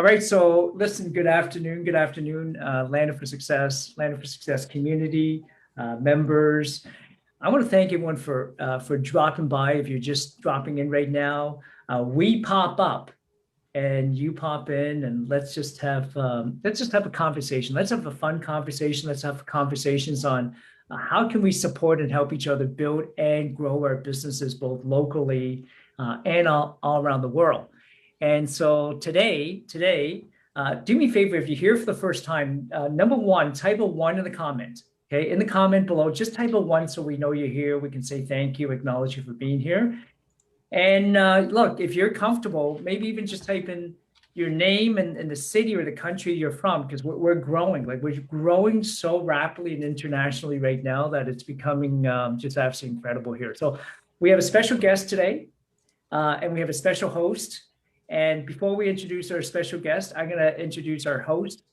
All right, so listen, good afternoon, Land for Success community, members. I want to thank everyone for dropping by. If you're just dropping in right now, we pop up and you pop in, and let's just have a conversation. Let's have a fun conversation. Let's have conversations on how can we support and help each other build and grow our businesses both locally and all around the world. And so today, do me a favor, if you're here for the first time, number one, type a one in the comment. Okay, in the comment below, just type a one so we know you're here. We can say thank you, acknowledge you for being here. And look, if you're comfortable, maybe even just type in your name and the city or the country you're from, because we're growing. Like we're growing so rapidly and internationally right now that it's becoming just absolutely incredible here. So we have a special guest today, and we have a special host. And before we introduce our special guest, I'm going to introduce our host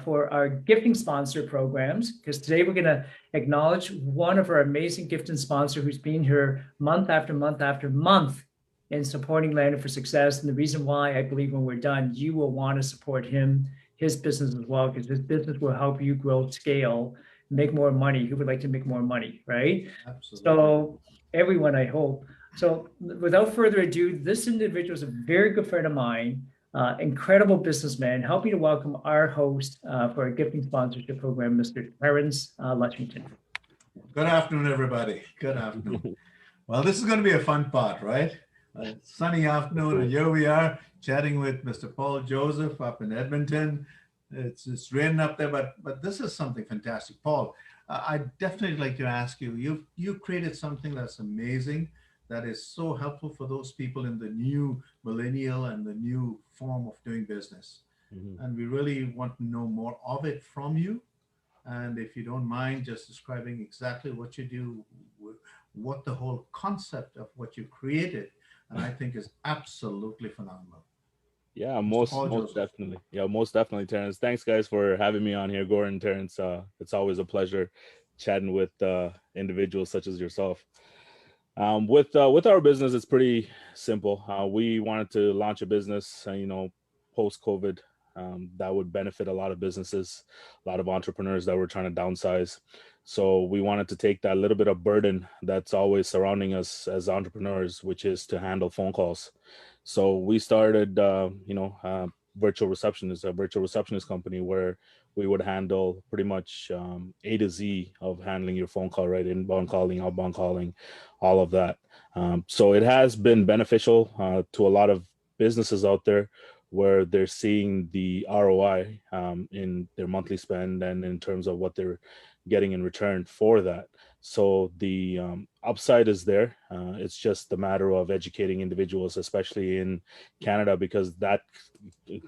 for our gifting sponsor programs, because today we're going to acknowledge one of our amazing gifting sponsor who's been here month after month after month in supporting Land for Success. And the reason why I believe when we're done, you will want to support him, his business as well, because his business will help you grow, scale, make more money. Who would like to make more money, right? Absolutely. So everyone, I hope. So without further ado, this individual is a very good friend of mine, incredible businessman. Help me to welcome our host for our gifting sponsorship program, Mr. Terence Lushington. Good afternoon, everybody. Good afternoon. Well, this is going to be a fun part, right? A sunny afternoon, and here we are chatting with Mr. Paul Joseph up in Edmonton. It's raining up there, but this is something fantastic. Paul, I'd definitely like to ask you, you created something that's amazing, that is so helpful for those people in the new millennial and the new form of doing business. Mm-hmm. And we really want to know more of it from you. And if you don't mind just describing exactly what you do, what the whole concept of what you created, and I think is absolutely phenomenal. Yeah, most definitely. Yeah, most definitely, Terence. Thanks, guys, for having me on here, Gordon, Terence. It's always a pleasure chatting with individuals such as yourself. With our business, it's pretty simple. We wanted to launch a business, post-COVID, that would benefit a lot of businesses, a lot of entrepreneurs that were trying to downsize. So we wanted to take that little bit of burden that's always surrounding us as entrepreneurs, which is to handle phone calls. So we started, a virtual receptionist company where we would handle pretty much A to Z of handling your phone call, right? Inbound calling, outbound calling, all of that. So it has been beneficial to a lot of businesses out there where they're seeing the ROI in their monthly spend and in terms of what they're getting in return for that. So the upside is there. It's just a matter of educating individuals, especially in Canada, because that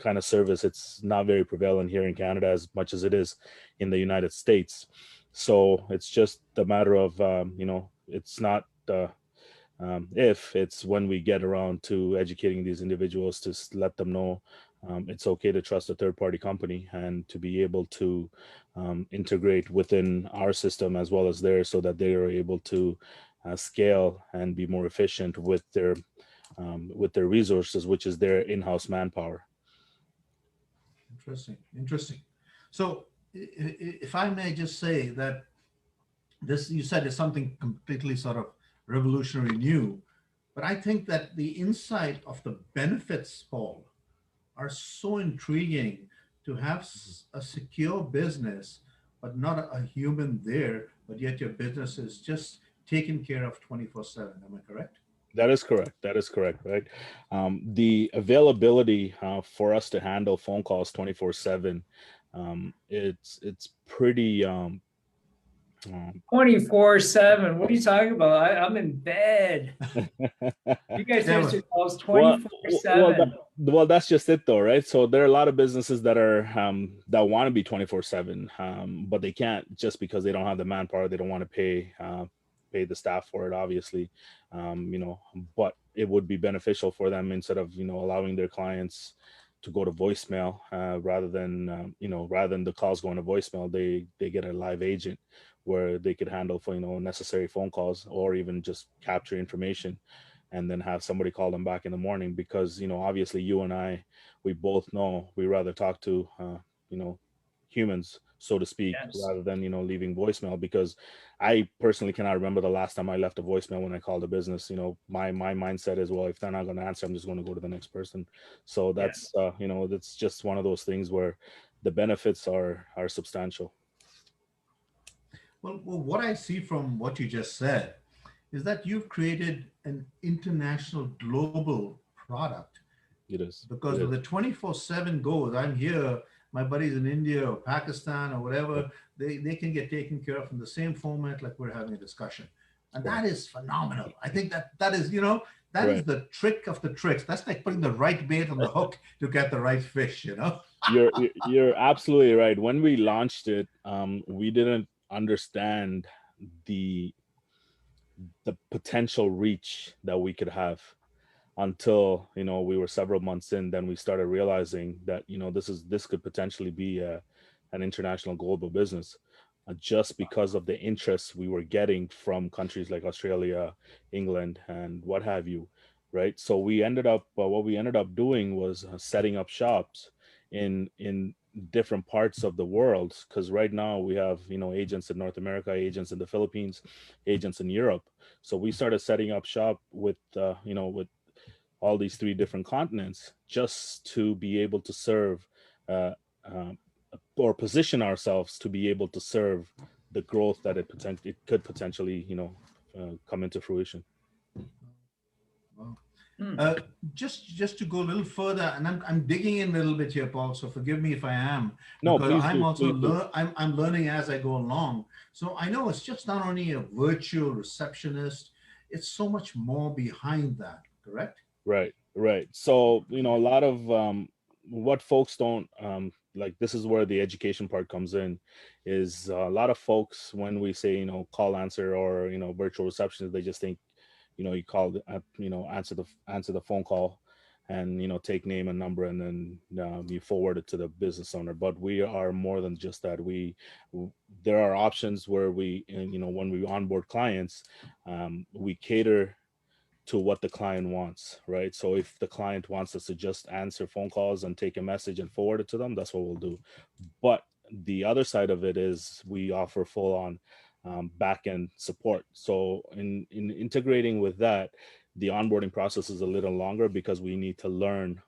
kind of service, it's not very prevalent here in Canada as much as it is in the United States. So it's just a matter of, it's not if, it's when we get around to educating these individuals to let them know it's okay to trust a third-party company and to be able to integrate within our system as well as theirs, so that they are able to scale and be more efficient with their resources, which is their in-house manpower. Interesting. So if I may just say that this, you said, is something completely sort of revolutionary new, but I think that the insight of the benefits, Paul, are so intriguing, to have a secure business, but not a human there, but yet your business is just taken care of 24/7. Am I correct? That is correct, right? The availability for us to handle phone calls 24/7, it's pretty 24/7. What are you talking about? I'm in bed. You guys answer calls 24/7. Well, that's just it, though, right? So there are a lot of businesses that are that want to be 24/7, but they can't, just because they don't have the manpower. They don't want to pay the staff for it, obviously, But it would be beneficial for them, instead of allowing their clients to go to voicemail, rather than the calls going to voicemail, they get a live agent where they could handle for necessary phone calls, or even just capture information. and then have somebody call them back in the morning, because, you know, obviously you and I, we both know we rather talk to, you know, humans, so to speak, Yes. rather than, you know, leaving voicemail. Because I personally cannot remember the last time I left a voicemail when I called a business. You know, my mindset is, well, if they're not going to answer, I'm just going to go to the next person. So Yeah. that's, you know, that's just one of those things where the benefits are substantial. Well, what I see from what you just said is that you've created an international global product, It is. because It when is. the 24/7 goes, I'm here, my buddies in India or Pakistan or whatever, they can get taken care of in the same format like we're having a discussion. And that is phenomenal. I think that is, that is Right. the trick of the tricks. That's like putting the right bait on the hook to get the right fish, You're absolutely right. When we launched it, we didn't understand the potential reach that we could have until, you know, we were several months in. Then we started realizing that, you know, this could potentially be an international global business, just because of the interest we were getting from countries like Australia, England, and what have you, right? So we ended up what we ended up doing was setting up shops in different parts of the world, because right now we have, you know, agents in North America, agents in the Philippines, agents in Europe. So we started setting up shop with, you know, with all these three different continents, just to be able to serve, uh, um, or position ourselves to be able to serve the growth that it could potentially, you know, come into fruition. Wow. Hmm. Uh, just to go a little further, and I'm digging in a little bit here, Paul. So forgive me if I am, No, because please I'm do, also please do. I'm learning as I go along. So I know it's just not only a virtual receptionist; it's so much more behind that. Correct? Right, right. So, you know, a lot of what folks don't like, this is where the education part comes in, is a lot of folks, when we say, you know, call answer or, you know, virtual receptionist, they just think, you know, you call you know, answer the phone call, and, you know, take name and number, and then you forward it to the business owner. But we are more than just that. There are options where we, you know, when we onboard clients, we cater to what the client wants, right? So if the client wants us to just answer phone calls and take a message and forward it to them, that's what we'll do. But the other side of it is we offer full on back end support. So in integrating with that, the onboarding process is a little longer, because we need to learn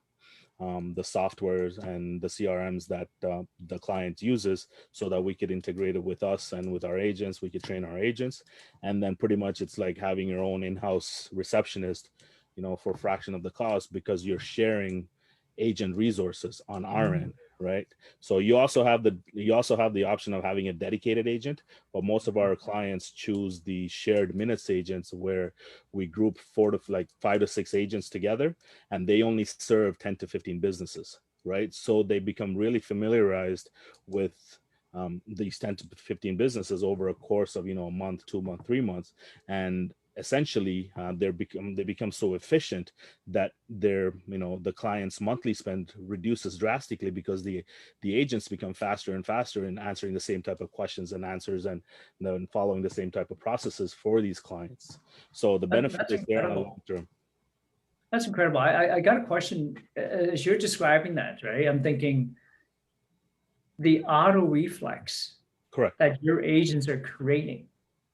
the softwares and the CRMs that the client uses, so that we could integrate it with us and with our agents. We could train our agents, and then pretty much it's like having your own in-house receptionist, you know, for a fraction of the cost, because you're sharing agent resources on our end, right? So you also have the option of having a dedicated agent, but most of our clients choose the shared minutes agents, where we group 5 to 6 agents together, and they only serve 10 to 15 businesses, right? So they become really familiarized with these 10 to 15 businesses over a course of, you know, a month, 2 month, 3 months. And essentially they become so efficient that their, you know, the client's monthly spend reduces drastically, because the agents become faster and faster in answering the same type of questions and answers, and then following the same type of processes for these clients. So the benefit That's is there in the long incredible. term. That's incredible. I got a question as you're describing that, right? I'm thinking the auto reflex Correct. that your agents are creating,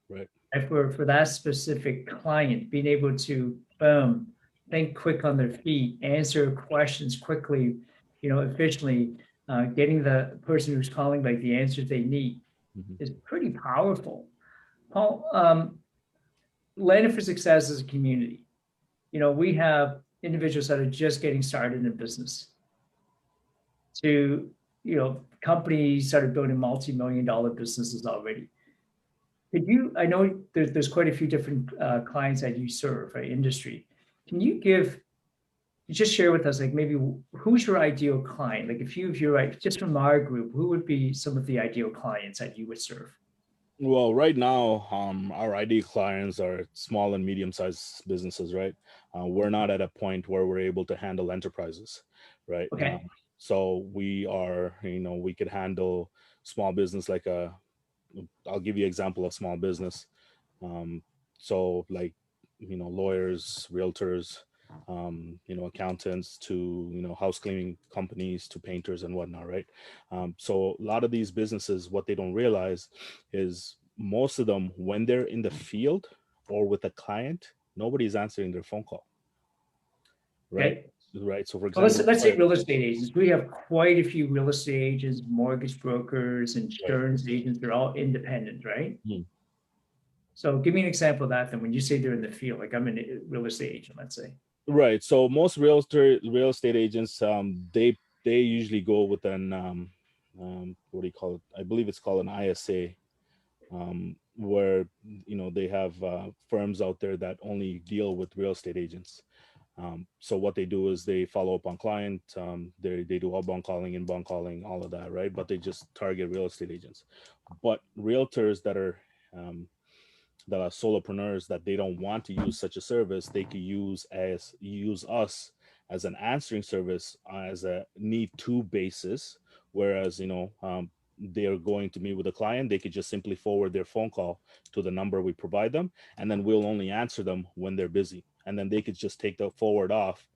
Right. and for that specific client, being able to boom, think quick on their feet, answer questions quickly, you know, efficiently, getting the person who's calling like the answers they need Mhm. is pretty powerful. Paul, Landed for Success is a community. You know, we have individuals that are just getting started in business to, you know, companies that are building multi-million-dollar businesses already. Could you, I know there's quite a few different clients that you serve, right? Industry. Can you just share with us, like maybe who's your ideal client? Like if you're right, just from our group, who would be some of the ideal clients that you would serve? Well, right now, our ID clients are small and medium-sized businesses, right? We're not at a point where we're able to handle enterprises, right? Okay. So we are, you know, we could handle small business like I'll give you an example of small business. Um, so like lawyers, realtors, accountants, to house cleaning companies, to painters and whatnot, right? So a lot of these businesses, what they don't realize is most of them, when they're in the field or with a client, nobody's answering their phone call, right? Okay. Right. So for Well, example, let's say real estate agents. We have quite a few real estate agents, mortgage brokers, insurance agents. They're all independent, right? Mhm. So give me an example of that. Then when you say they're in the field, like I'm a real estate agent, let's say. Right. So most real estate agents, they usually go with an what do you call it? I believe it's called an ISA, where they have firms out there that only deal with real estate agents. So what they do is they follow up on client, they do outbound calling, inbound calling, all of that, right? But they just target real estate agents. But realtors that are solopreneurs, that they don't want to use such a service, they could use us as an answering service, as a need to basis. Whereas they're going to meet with a client, they could just simply forward their phone call to the number we provide them, and then we'll only answer them when they're busy, and then they could just take the forward off,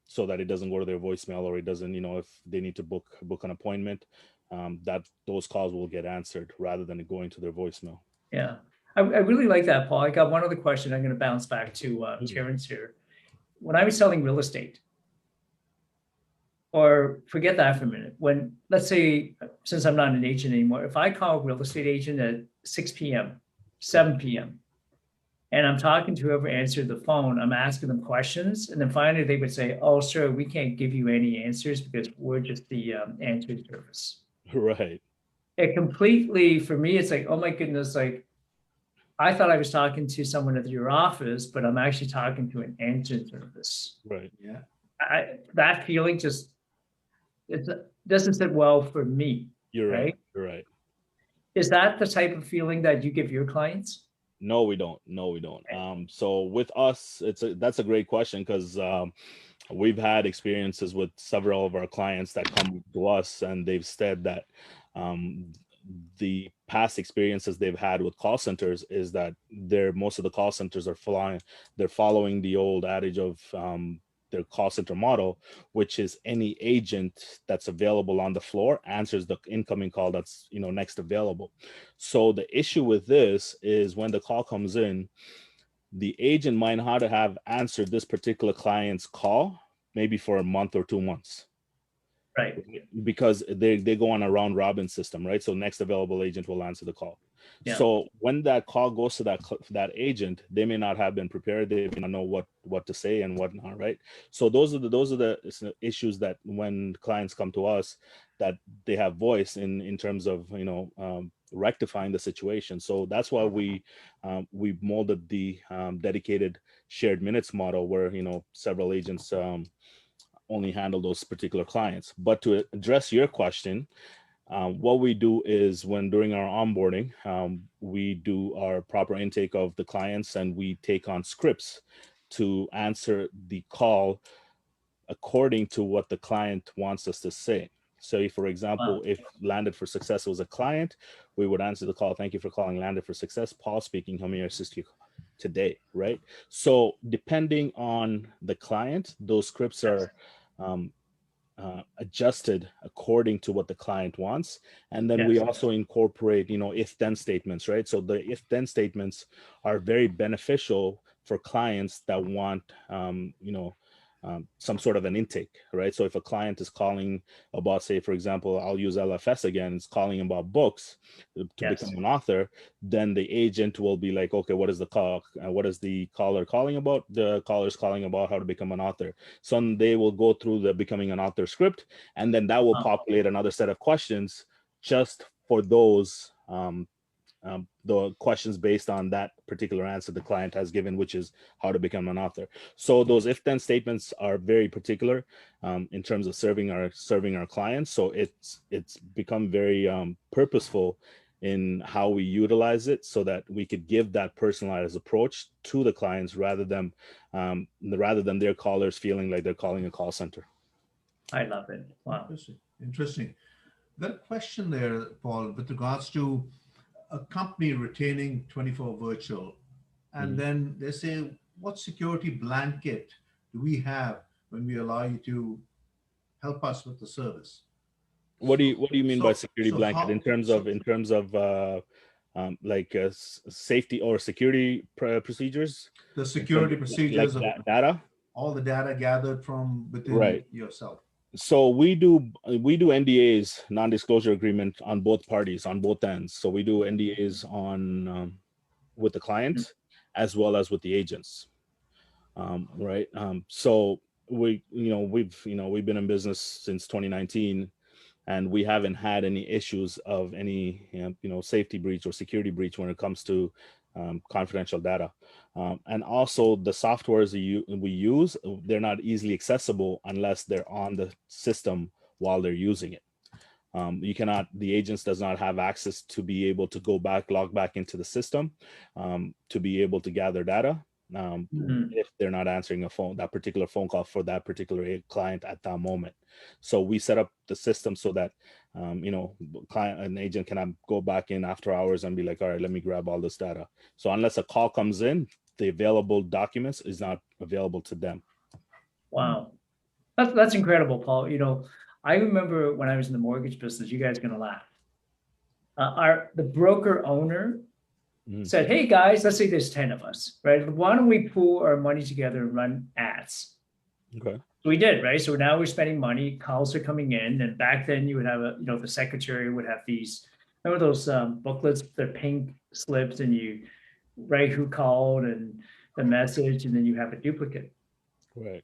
so that it doesn't go to their voicemail, or it doesn't, if they need to book an appointment, that those calls will get answered rather than it going to their voicemail. Yeah. I really like that, Paul. I got one other question. I'm going to bounce back to Terence here. When I was selling real estate, or forget that for a minute, when, let's say, since I'm not an agent anymore, if I call a real estate agent at 6 p.m., 7 p.m., and I'm talking to whoever answered the phone, I'm asking them questions, and then finally they would say, "Oh, sir, we can't give you any answers because we're just the answering service." Right. It completely, for me, it's like, oh my goodness, like, I thought I was talking to someone at your office, but I'm actually talking to an answering service. Right. Yeah. That feeling just, it doesn't sit well for me. You're right. Right? You're right. Is that the type of feeling that you give your clients? No, we don't. No, we don't. So with us, that's a great question, because we've had experiences with several of our clients that come to us, and they've said that the past experiences they've had with call centers is that most of the call centers are following the old adage of their call center model, which is any agent that's available on the floor answers the incoming call that's next available. So the issue with this is when the call comes in, the agent might not have answered this particular client's call maybe for a month or 2 months. Right. Because they go on a round robin system, right? So next available agent will answer the call. Yeah. So when that call goes to that agent, they may not have been prepared. They may not know what to say and whatnot, right? So those are the issues that when clients come to us, that they have voice in terms of rectifying the situation. So that's why we molded the dedicated shared minutes model, where several agents only handle those particular clients. But to address your question, what we do is during our onboarding, we do our proper intake of the clients, and we take on scripts to answer the call according to what the client wants us to say. So for example, if Landed for Success was a client, we would answer the call. "Thank you for calling Landed for Success. Paul speaking. How may I assist you today?" Right? So depending on the client, those scripts are adjusted according to what the client wants. And then we also incorporate, if-then statements, right? So the if-then statements are very beneficial for clients that want, some sort of an intake, right? So if a client is calling about, say, for example, I'll use LFS again, is calling about books to become an author, then the agent will be like, okay, what is the call? What is the caller calling about? The caller's calling about how to become an author. So they will go through the becoming an author script, and then that will populate another set of questions just for those the questions based on that particular answer the client has given, which is how to become an author. So those if-then statements are very particular in terms of serving our clients. So it's become very purposeful in how we utilize it, so that we could give that personalized approach to the clients rather than their callers feeling like they're calling a call center. I love it. Wow. Interesting. Got a question there, Paul, with regards to a company retaining 24 virtual and then they say, what security blanket do we have when we allow you to help us with the service? What do you mean by security so blanket how, in terms so of safety or security procedures? the In terms security of like procedures of that data? all the data gathered from within Right. yourself. So we do NDAs, non-disclosure agreement, on both parties, on both ends. So we do NDAs on with the client as well as with the agents. Right. So we've been in business since 2019, and we haven't had any issues of any safety breach or security breach when it comes to confidential data. And also the softwares we use, they're not easily accessible unless they're on the system while they're using it. The agents does not have access to be able to go back, log back into the system to be able to gather data if they're not answering that particular phone call for that particular client at that moment. So we set up the system so that an agent cannot go back in after hours and be like, all right, let me grab all this data. So unless a call comes in, the available documents is not available to them. Wow. That's incredible, Paul. I remember when I was in the mortgage business, you guys are gonna laugh. The broker owner said, hey guys, let's say there's 10 of us, right? Why don't we pool our money together and run ads? Okay. So we did, right? So now we're spending money, calls are coming in, and back then you would have the secretary would have these, remember those booklets, they're pink slips, and you write who called and the message, and then you have a duplicate. Right.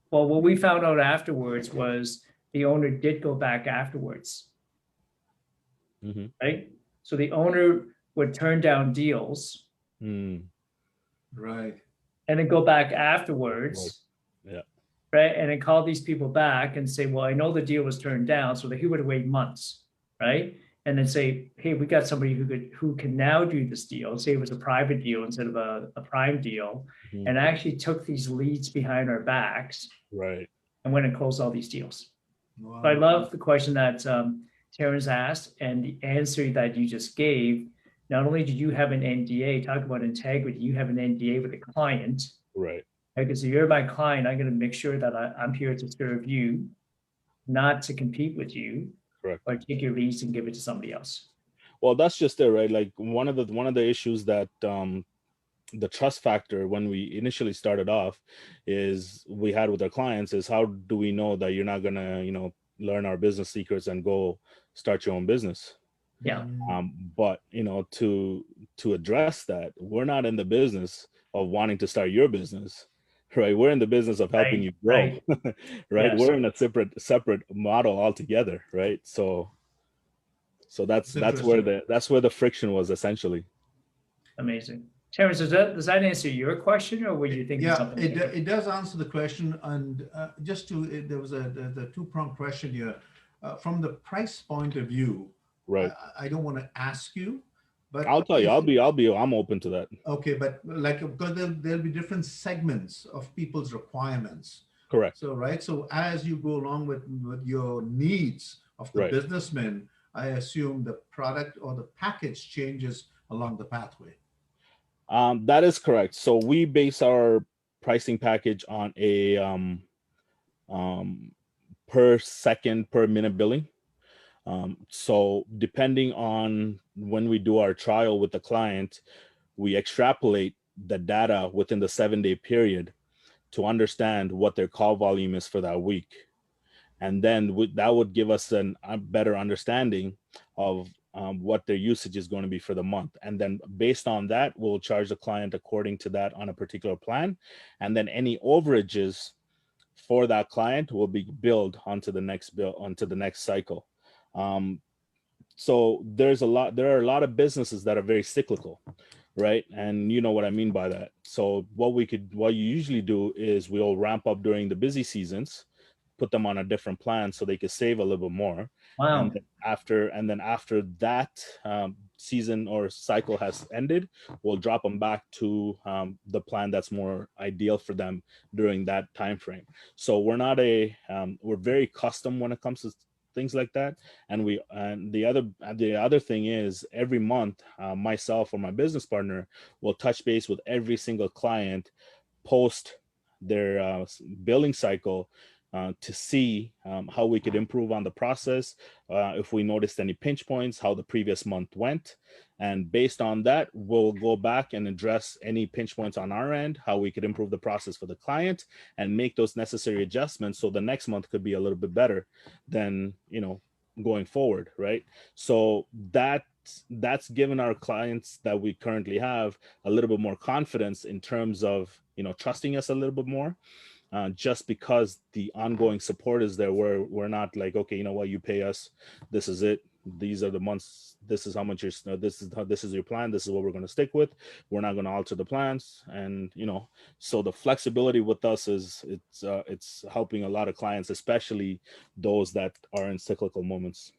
Well, what we found out afterwards was the owner did go back afterwards, right? So the owner would turn down deals, right, and then go back afterwards, right, and then call these people back and say, well, I know the deal was turned down, so that he would wait months, right, and then say, hey, we got somebody who can now do this deal. Say it was a private deal instead of a prime deal, and actually took these leads behind our backs, right, and went and closed all these deals. wow. So I love the question that Terence asked, and the answer that you just gave. Not only do you have an NDA, talk about integrity, you have an NDA with a client. Right. Because if you're my client, I'm going to make sure that I'm here to serve you, not to compete with you. Correct. Or take your leads and give it to somebody else. Well, that's just it, right? Like one of the issues that the trust factor when we initially started off is we had with our clients is, how do we know that you're not gonna learn our business secrets and go start your own business? Yeah. But to address that, we're not in the business of wanting to start your business, right? We're in the business of helping you grow, right? Yes. We're in a separate model altogether, right? So that's where the friction was essentially. Amazing. Terence, does that answer your question, or were you thinking something? It does answer the question. And there was the two-pronged question here. From the price point of view, right? I don't want to ask you, but I'll tell you, I'm open to that. Okay, but because there'll be different segments of people's requirements. Correct. So so as you go along with your needs of the businessman, I assume the product or the package changes along the pathway. That is correct. So we base our pricing package on a per second, per minute billing. So depending on when we do our trial with the client, we extrapolate the data within the 7-day period to understand what their call volume is for that week. And then that would give us a better understanding of what their usage is going to be for the month. And then based on that, we'll charge the client according to that on a particular plan. And then any overages for that client will be billed onto the next cycle. So there are a lot of businesses that are very cyclical, right? And you know what I mean by that. So what you usually do is we'll ramp up during the busy seasons, put them on a different plan so they could save a little bit more. Wow. And then after that season or cycle has ended, we'll drop them back to the plan that's more ideal for them during that time frame. So we're not we're very custom when it comes things like that. And the other thing is every month, myself or my business partner will touch base with every single client post their billing cycle to see how we could improve on the process, if we noticed any pinch points, how the previous month went. And based on that, we'll go back and address any pinch points on our end, how we could improve the process for the client and make those necessary adjustments so the next month could be a little bit better than, going forward, right? So that's given our clients that we currently have a little bit more confidence in terms of, trusting us a little bit more. Just because the ongoing support is there, we're not like, okay, you know what, you pay us, this is it, these are the months, this is how much this is your plan, this is what we're going to stick with, we're not going to alter the plans. And so the flexibility with us is it's helping a lot of clients, especially those that are in cyclical moments.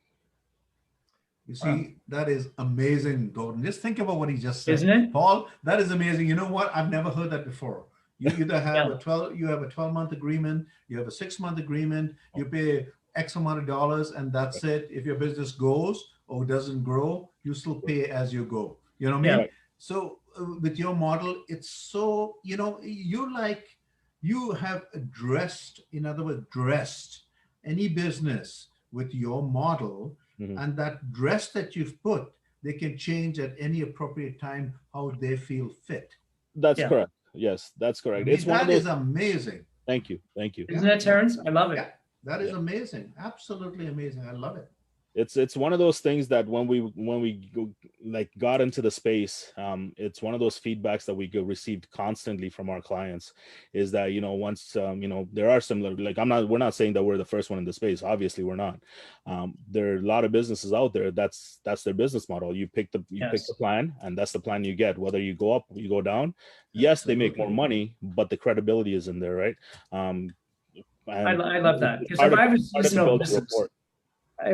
You see, that is amazing, Gordon. Just think about what he just said. Isn't it? Paul, that is amazing. You know what? I've never heard that before. You either have a 12-month agreement, you have a 6-month agreement, you pay X amount of dollars, and that's it. If your business grows or doesn't grow, you still pay as you go. You know what I mean? So with your model, it's so, you have addressed, in other words, dressed any business with your model. And that dress that you've put, they can change at any appropriate time how they feel fit. That's correct. Yes, that's correct. I mean, that is amazing. Thank you. Isn't that, Terence? I love it. Yeah, that is amazing. Absolutely amazing. I love it. It's one of those things that when we got into the space, it's one of those feedbacks that we received constantly from our clients, is that once there are similar, we're not saying that we're the first one in the space, obviously we're not. There are a lot of businesses out there that's their business model. You pick the plan, and that's the plan you get, whether you go up or you go down. Yes, they make more money, but the credibility is in there, right? I love that, because if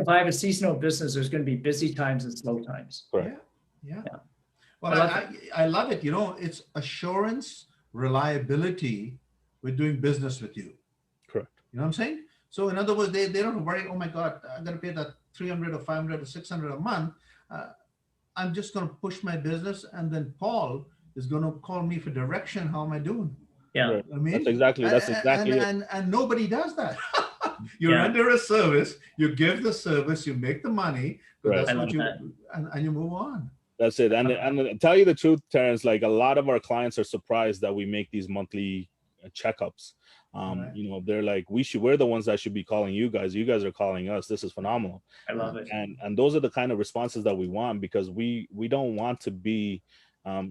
I have a seasonal business, there's going to be busy times and slow times. Correct. Yeah. Well, I love it. It's assurance, reliability with doing business with you. Correct. You know what I'm saying? So in other words, they don't worry, oh my God, I'm going to pay that $300 or $500 or $600 a month. I'm just going to push my business, and then Paul is going to call me for direction. How am I doing? Yeah. Right. I mean, that's exactly it. And nobody does that. You render a service, you give the service, you make the money, but that's what and you move on. That's it. And to tell you the truth, Terence, a lot of our clients are surprised that we make these monthly checkups. They're like, we're the ones that should be calling you guys. You guys are calling us. This is phenomenal. I love it. And those are the kind of responses that we want, because we don't want to be a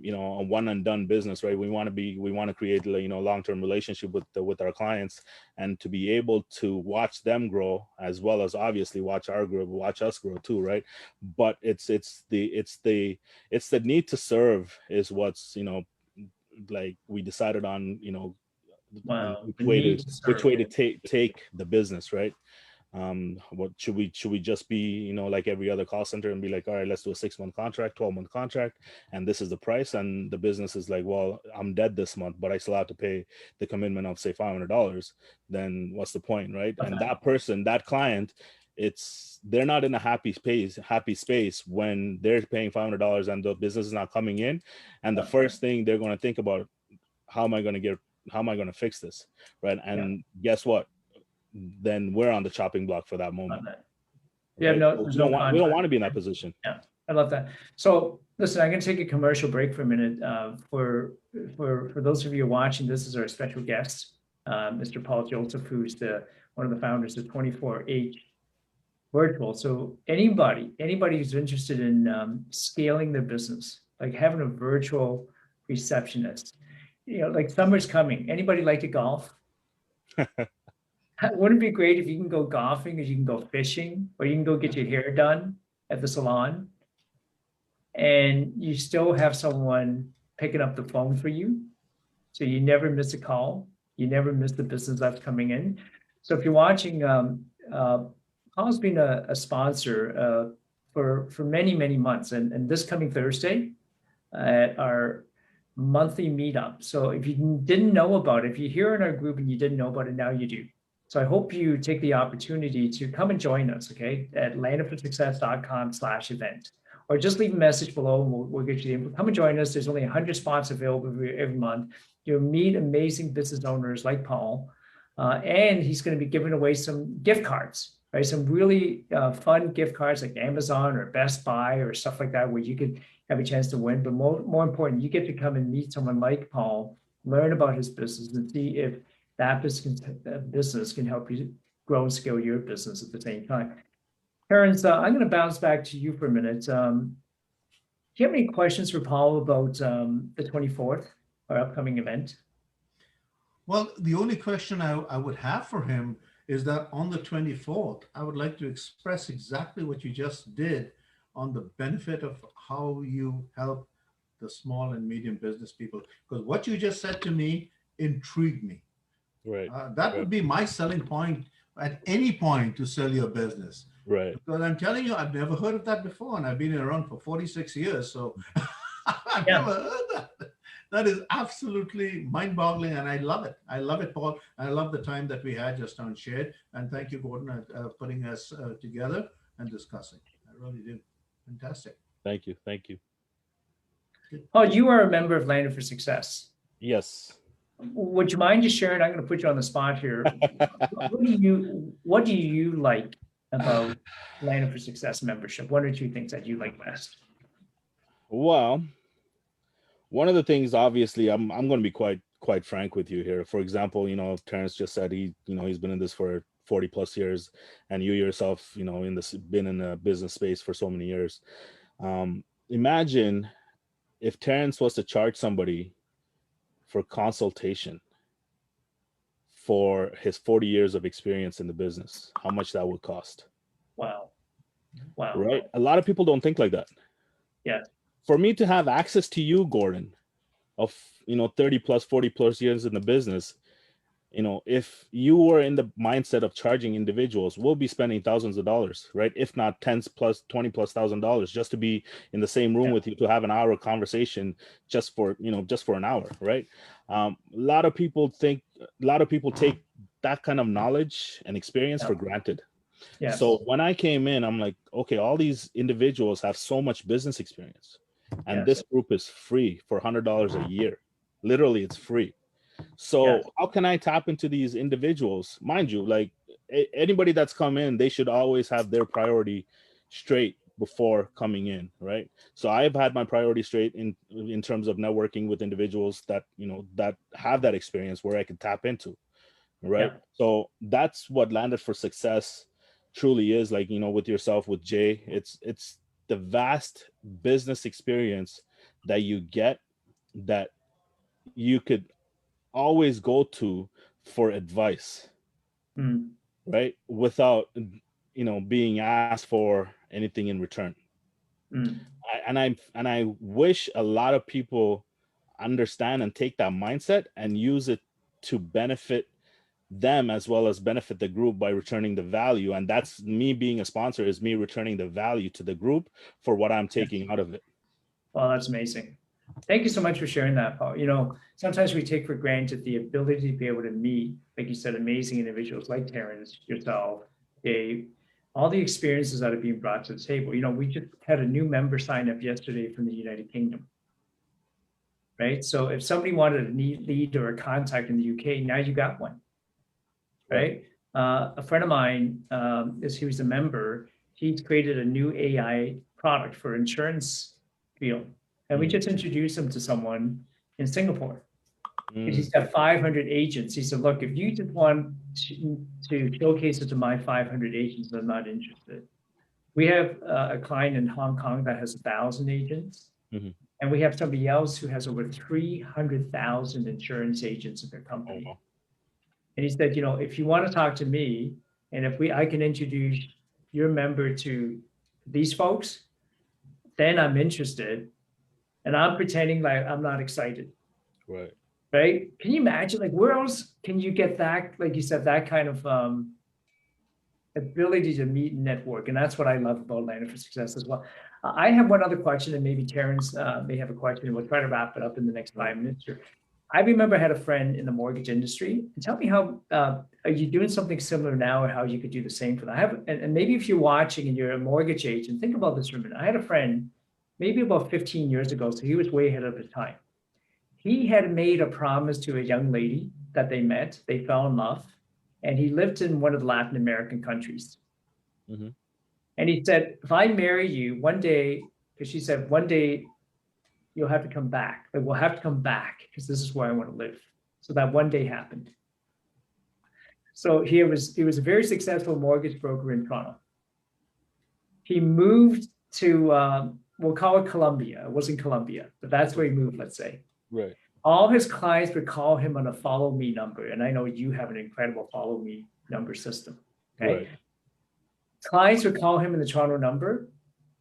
one and done business, right? We want to create long-term relationship with our clients, and to be able to watch them grow, as well as obviously watch us grow too, right? But it's the need to serve is what's we decided on, which way to take the business, right? What should we just be, like every other call center, and be like, all right, let's do a 6-month contract, 12-month contract, and this is the price, and the business is like, well, I'm dead this month, but I still have to pay the commitment of, say, $500. Then what's the point, right? And that client, they're not in a happy space when they're paying $500 and the business is not coming in, and the first thing they're going to think about, how am I going to fix this, right? And guess what? Then we're on the chopping block for that moment. Yeah, right? We don't want to be in that position. Yeah, I love that. So listen, I'm going to take a commercial break for a minute. For those of you watching, this is our special guest, Mr. Paul Joseph, who's one of the founders of 24H Virtual. So anybody who's interested in scaling their business, like having a virtual receptionist, like summer's coming. Anybody like to golf? Wouldn't it be great if you can go golfing, or you can go fishing, or you can go get your hair done at the salon, and you still have someone picking up the phone for you, so you never miss a call, you never miss the business that's coming in. So if you're watching, Paul's been a sponsor for many, many months, and this coming Thursday at our monthly meetup. So if you didn't know about it, if you're here in our group and you didn't know about it, now you do. So I hope you take the opportunity to come and join us, okay, at landofforsuccess.com/event, or just leave a message below and we'll get you the info. Come and join us. There's only 100 spots available every month. You'll meet amazing business owners like Paul, and he's going to be giving away some gift cards, right? Some really fun gift cards like Amazon or Best Buy or stuff like that, where you could have a chance to win. But more important, you get to come and meet someone like Paul, learn about his business, and see if that business can help you grow and scale your business at the same time. Terence, I'm going to bounce back to you for a minute. Do you have any questions for Paul about the 24th, our upcoming event? Well, the only question I would have for him is that on the 24th, I would like to express exactly what you just did on the benefit of how you help the small and medium business people. Because what you just said to me intrigued me. Right. That would be my selling point at any point to sell your business. Right. Because I'm telling you, I've never heard of that before. And I've been around for 46 years. So I've never heard that. That is absolutely mind-boggling, and I love it. I love it, Paul. I love the time that we had just on shared. And thank you, Gordon, putting us together and discussing. I really do. Fantastic. Thank you. Thank you. Oh, you are a member of Landed for Success. Yes. Would you mind just sharing? I'm going to put you on the spot here. What do you like about Landed for Success membership? One or two things that you like best? Well, one of the things, obviously, I'm going to be quite frank with you here. For example, Terence just said he's been in this for 40 plus years, and you yourself, been in the business space for so many years. Imagine if Terence was to charge somebody for consultation for his 40 years of experience in the business, how much that would cost. Wow. Right? A lot of people don't think like that. Yeah. For me to have access to you, Gordon, of 30 plus, 40 plus years in the business, if you were in the mindset of charging individuals, we'll be spending thousands of dollars, right? If not tens plus, 20 plus $1,000 just to be in the same room with you, to have an hour conversation just for an hour, right? A lot of people take that kind of knowledge and experience for granted. Yes. So when I came in, I'm like, okay, all these individuals have so much business experience, and this group is free for $100 a year. Literally, it's free. So how can I tap into these individuals? Mind you, like anybody that's come in, they should always have their priority straight before coming in, right? So I've had my priority straight in terms of networking with individuals that that have that experience where I can tap into, right? So that's what Landed for Success truly is, like, with yourself, with Jay. It's the vast business experience that you get, that you could always go to for advice, right? Without being asked for anything in return. I wish a lot of people understand and take that mindset and use it to benefit them as well as benefit the group by returning the value. And that's me being a sponsor, is me returning the value to the group for what I'm taking out of it. Well, that's amazing. Thank you so much for sharing that, Paul. Sometimes we take for granted the ability to be able to meet, like you said, amazing individuals like Terence, yourself, Dave, all the experiences that are being brought to the table. We just had a new member sign up yesterday from the United Kingdom, right? So if somebody wanted a lead or a contact in the UK, now you got one, right? A friend of mine, he was a member, he's created a new AI product for insurance field. And we just introduced him to someone in Singapore. He's got 500 agents. He said, look, if you just want to showcase it to my 500 agents, I'm not interested. We have a client in Hong Kong that has 1,000 agents. And we have somebody else who has over 300,000 insurance agents in their company. And he said, if you want to talk to me, and if I can introduce your member to these folks, then I'm interested. And I'm pretending like I'm not excited. Right? Can you imagine, like, where else can you get that, like you said, that kind of ability to meet and network? And that's what I love about Landed for Success as well. I have one other question, and maybe Terence may have a question, and we'll try to wrap it up in the next 5 minutes here. I remember I had a friend in the mortgage industry. And tell me how are you doing something similar now, or how you could do the same for that? I have, and maybe if you're watching and you're a mortgage agent, think about this for a minute. I had a friend maybe about 15 years ago, so he was way ahead of his time. He had made a promise to a young lady that they met, they fell in love, and he lived in one of the Latin American countries. Mhm. And he said, if I marry you one day, because she said, one day you'll have to come back. Like, we'll have to come back because this is where I want to live. So that one day happened. So he was a very successful mortgage broker in Toronto. He moved to we'll call it Colombia. It wasn't Colombia, but that's where he moved, let's say. Right. All his clients would call him on a follow me number. And I know you have an incredible follow me number system. Okay. Right. Clients would call him in the Toronto number.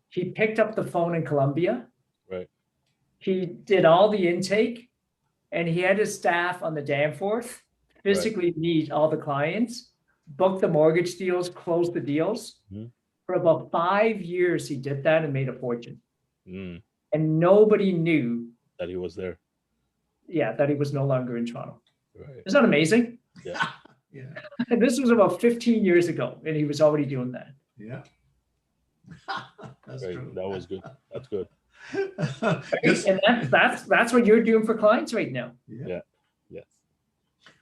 He picked up the phone in Colombia. Right. He did all the intake, and he had his staff on the Danforth physically meet all the clients, book the mortgage deals, close the deals. Mhm. For about 5 years, he did that and made a fortune. Mm. And nobody knew That he was there. that he was no longer in Toronto. Right. Isn't that amazing? Yeah. Yeah. And this was about 15 years ago, and he was already doing that. Yeah. That's Right. true. That was good. That's good. Just- And that's what you're doing for clients right now. yeah. Yes.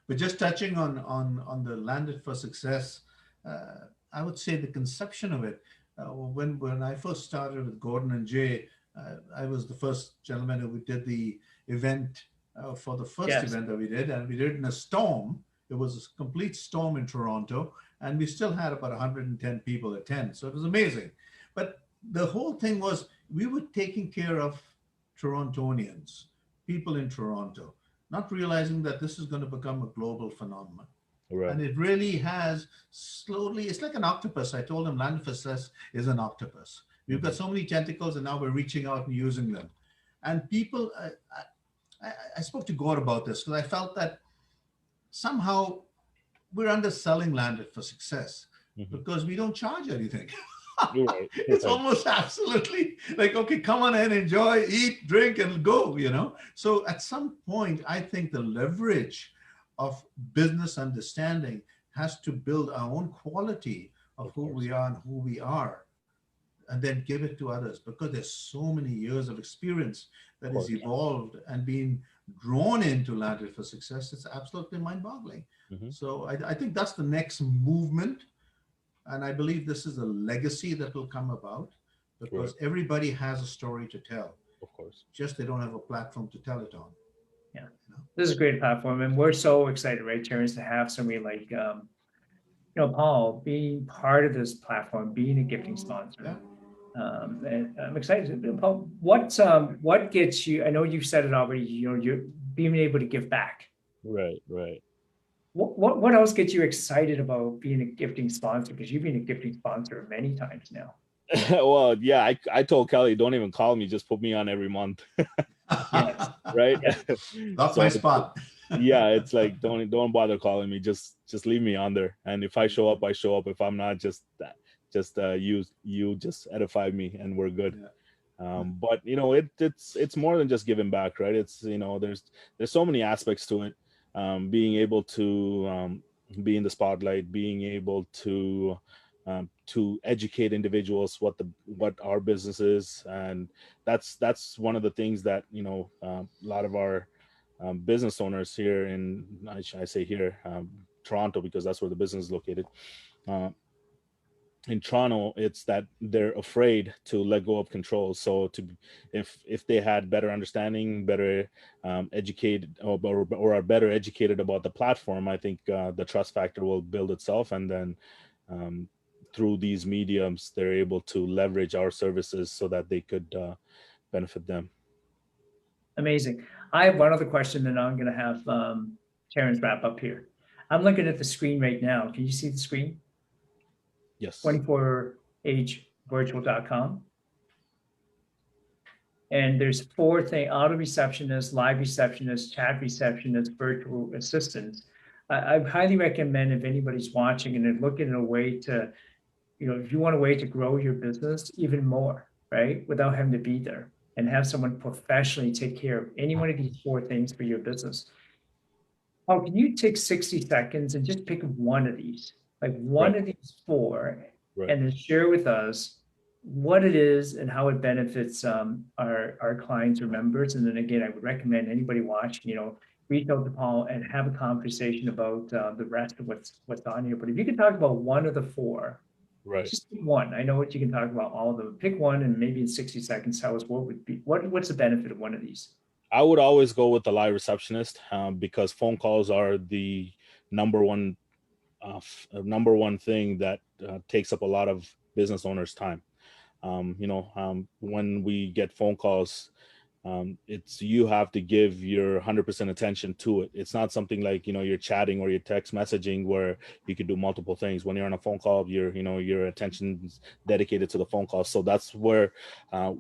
But just touching on the landed for success, I would say the conception of it. When I first started with Gordon and Jay, I was the first gentleman who did the event for the first event that we did, and we did it in a storm. It was a complete storm in Toronto, and we still had about 110 people attend. So it was amazing. But the whole thing was we were taking care of Torontonians, people in Toronto, not realizing that this is going to become a global phenomenon. Right. And it really has slowly, it's like an octopus. I told him Land for Success is an octopus. We've got so many tentacles, and now we're reaching out and using them. And people, I spoke to Gore about this because I felt that somehow we're underselling Landed for Success because we don't charge anything. Right. It's almost absolutely like, okay, come on in, enjoy, eat, drink, and go, you know? So at some point, I think the leverage of business understanding has to build our own quality of who we are and who we are, and then give it to others, because there's so many years of experience that has evolved and been drawn into Landed for Success. It's absolutely mind-boggling. So I think that's the next movement. And I believe this is a legacy that will come about because everybody has a story to tell. Of course. Just they don't have a platform to tell it on. Yeah. This is a great platform. And we're so excited, right, Terence, to have somebody like, Paul being part of this platform, being a gifting sponsor. Yeah. And I'm excited. Paul, what gets you, I know you've said it already, you're being able to give back. Right. What else gets you excited about being a gifting sponsor? Because you've been a gifting sponsor many times now. Well, yeah, I told Kelly, don't even call me, just put me on every month. Right. That's my spot. Yeah, it's like don't bother calling me, just leave me on there, and if I show up, I show up. If I'm not, just you just edify me and we're good. But it's more than just giving back, right? It's there's so many aspects to it. Being able to be in the spotlight, being able to educate individuals what our business is, and that's one of the things that a lot of our business owners here in I say here Toronto, because that's where the business is located. In Toronto, it's that they're afraid to let go of control. So if they had better understanding, better educated, or are better educated about the platform, I think the trust factor will build itself, and then through these mediums, they're able to leverage our services so that they could benefit them. Amazing. I have one other question, and I'm going to have Terence wrap up here. I'm looking at the screen right now. Can you see the screen? Yes. 24hvirtual.com. And there's 4 things: auto receptionist, live receptionist, chat receptionist, virtual assistants. I highly recommend, if anybody's watching and they're looking at a way to, if you want a way to grow your business even more, right, without having to be there, and have someone professionally take care of any one of these four things for your business. Oh, can you take 60 seconds and just pick one of these, like one Right. of these four, Right. and then share with us what it is and how it benefits our clients or members. And then again, I would recommend anybody watching, reach out to Paul and have a conversation about the rest of what's on here. But if you could talk about one of the four, Right. just pick one. I know what you can talk about all of them. Pick one, and maybe in 60 seconds, tell us what's the benefit of one of these. I would always go with the live receptionist because phone calls are the number one thing that takes up a lot of business owners' time. When we get phone calls, it's you have to give your 100% attention to it. It's not something like you're chatting or you're text messaging where you can do multiple things. When you're on a phone call, your attention's dedicated to the phone call. So that's where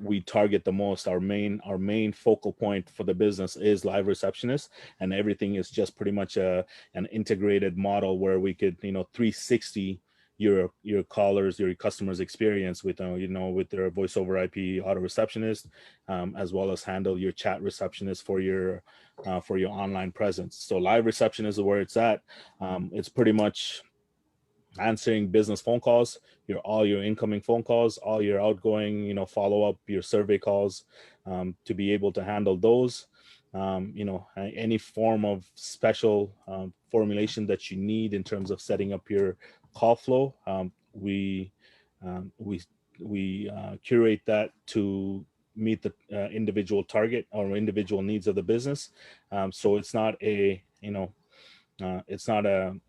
we target the most. Our main focal point for the business is live receptionist, and everything is just pretty much an integrated model where we could 360 your callers, your customers' experience with with their voice over IP auto receptionist, as well as handle your chat receptionist for your online presence. So live receptionist is where it's at. It's pretty much answering business phone calls, all your incoming phone calls, all your outgoing follow up, your survey calls, to be able to handle those. Any form of special formulation that you need in terms of setting up your call flow, we curate that to meet the individual target or individual needs of the business. So it's not a it's not a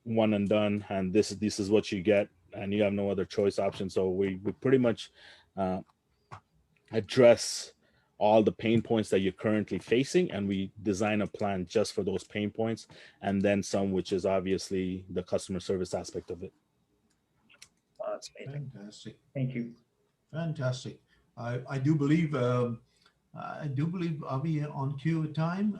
one and done, and this is what you get, and you have no other choice option. So we pretty much address all the pain points that you're currently facing, and we design a plan just for those pain points, and then some, which is obviously the customer service aspect of it. Oh, that's amazing. Fantastic. Thank you. Fantastic. I do believe are we on cue with time,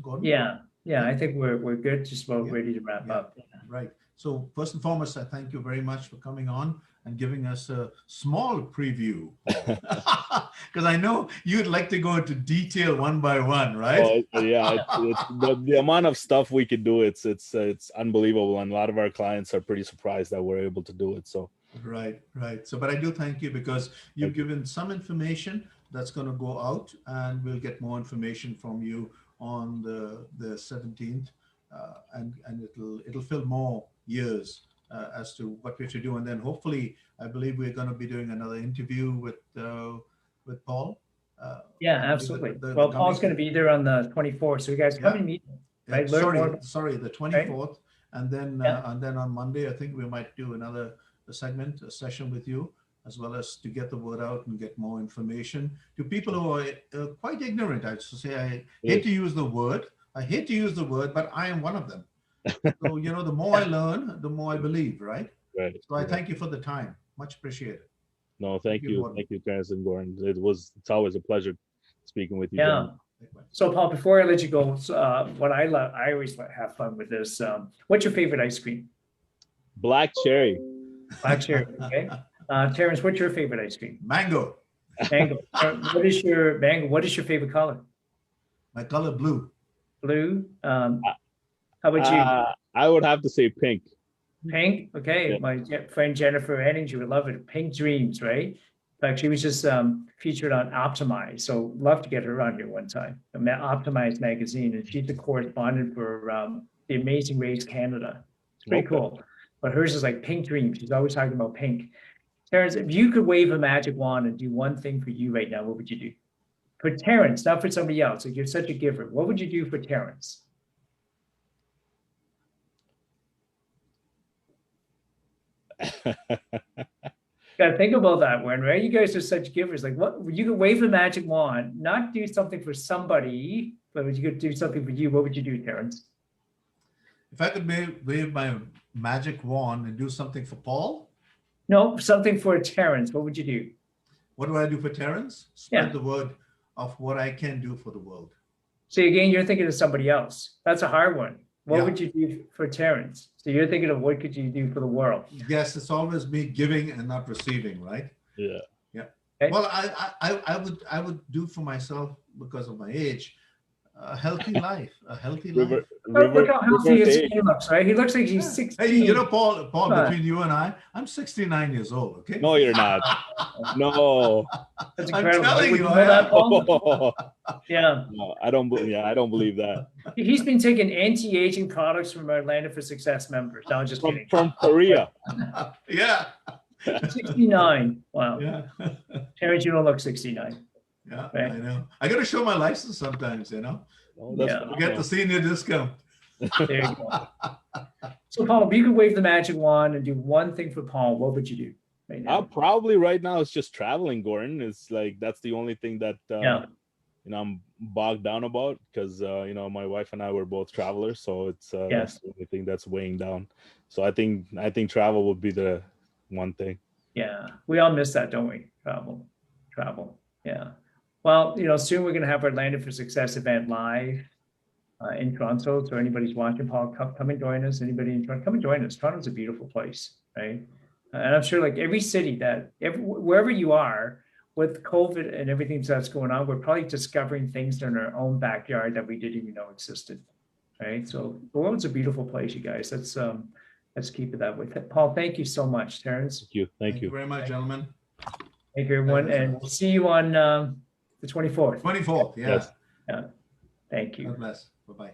Gordon? Yeah. I think we're good. Just about ready to wrap up. Right. So first and foremost, I thank you very much for coming on and giving us a small preview, because I know you'd like to go into detail one by one, right? Yeah, it's the amount of stuff we could do. It's unbelievable, and a lot of our clients are pretty surprised that we're able to do it. So right. So, but I do thank you because you've given some information that's going to go out, and we'll get more information from you on the 17th, and it'll fill more years as to what we should do. And then hopefully, I believe we're going to be doing another interview with Paul. Yeah, absolutely. Well, Paul's going to be there on the 24th, so you guys come and meet him. Right? Sorry, the 24th, right? And then on Monday, I think we might do another a session with you, as well as to get the word out and get more information to people who are quite ignorant. I should say, I hate to use the word, but I am one of them. So, the more I learn, the more I believe, right? Right. So I thank you for the time. Much appreciated. No, thank you. Thank you, Terence and Gordon. It's always a pleasure speaking with you. Yeah. So Paul, before I let you go, what I always have fun with this. What's your favorite ice cream? Black cherry. Black cherry. Okay. Terence, what's your favorite ice cream? Mango. Mango. What is your favorite color? My color, blue. Blue. How about you? I would have to say pink. Pink. Okay. Yeah. My friend Jennifer Eddings, you would love it. Pink Dreams, right? In fact, she was just featured on Optimize. So love to get her on here one time. Optimize magazine, and she's the correspondent for the Amazing Race Canada. It's pretty cool. But hers is like Pink Dreams. She's always talking about pink. Terence, if you could wave a magic wand and do one thing for you right now, what would you do? For Terence, not for somebody else. Like, you're such a giver. What would you do for Terence? Got to think about that one, right? You guys are such givers. Like, what you could wave a magic wand, not do something for somebody, but you could do something for you. What would you do, Terence? If I could wave my magic wand and do something for Paul? No, something for Terence. What would you do? What do I do for Terence? Spread the word of what I can do for the world. So again, you're thinking of somebody else. That's a hard one. What would you do for Terence? So you're thinking of what could you do for the world? Yes, it's always me giving and not receiving, right? Yeah. Yeah. Okay? Well, I would do for myself because of my age, a healthy life, a healthy life. Look how healthy reverse his age. skin looks, right? He looks like he's Yeah. 16. Hey, you know, Paul, Right. between you and I'm 69 years old, okay? No, you're not. No. That's I'm incredible. telling Would you, you know I that, am. Paul? Yeah. No, I don't. Yeah, I don't believe that. He's been taking anti-aging products from our Land for Success members. No, I'm just kidding. From Korea. Yeah. 69. Wow. Yeah. Terence, you don't look 69. Yeah, Right. I know. I got to show my license sometimes, you know. Oh, that's Yeah. We get the senior discount. There you go. So, Paul, if you could wave the magic wand and do one thing for Paul, what would you do right now? Probably right now it's just traveling, Gordon. It's like that's the only thing that Yeah. you know I'm bogged down about because you know my wife and I were both travelers, so it's that's the only thing that's weighing down. So I think travel would be the one thing. Yeah. We all miss that, don't we? Travel. Yeah. Well, you know, soon we're going to have our Land for Success event live in Toronto. So anybody's watching, Paul, come and join us. Anybody in Toronto, come and join us. Toronto's a beautiful place, right? And I'm sure like every city wherever you are with COVID and everything that's going on, we're probably discovering things in our own backyard that we didn't even know existed, right? So the world's a beautiful place, you guys. Let's keep it that way. Paul, thank you so much, Terence. Thank you Very much, gentlemen. Thank you, everyone. And we'll see you on the 24th. 24th, yeah. Yes. Yeah. Thank you. God bless. Bye-bye.